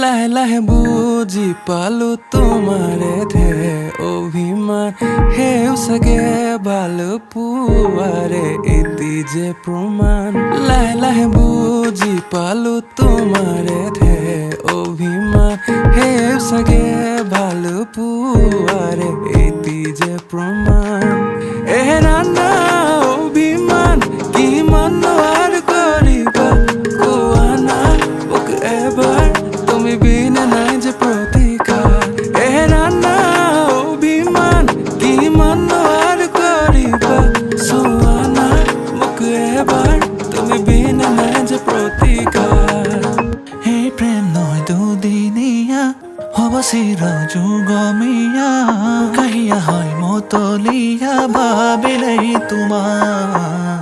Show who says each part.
Speaker 1: লাহে লাহে বুজি পালো তোমাৰে ধে অভিমান হেও চাগে ভাল পোৱাৰে এটি যে প্ৰমাণ লাহে লাহে বুজি পালো তোমাৰে ধে অভিমান হেও চাগে ভাল পোৱাৰে এটি যে প্ৰমাণ এৰা না অভিমান কিমান আৰু কৰিবা কোৱা না মোক এবাৰ তুমি বিনা নাই যে প্ৰতিকাৰ এৰা না অভিমান কিমান আৰু কৰিবা চোৱা না মোক এবাৰ তুমি বিনা নাই যে প্ৰতিকাৰ
Speaker 2: এই প্ৰেম নহয় দুদিনীয়া হ'ব চিৰ যুগমীয়া কাহিয়া হয় মতলীয়া ভাবিলেই তোমাৰ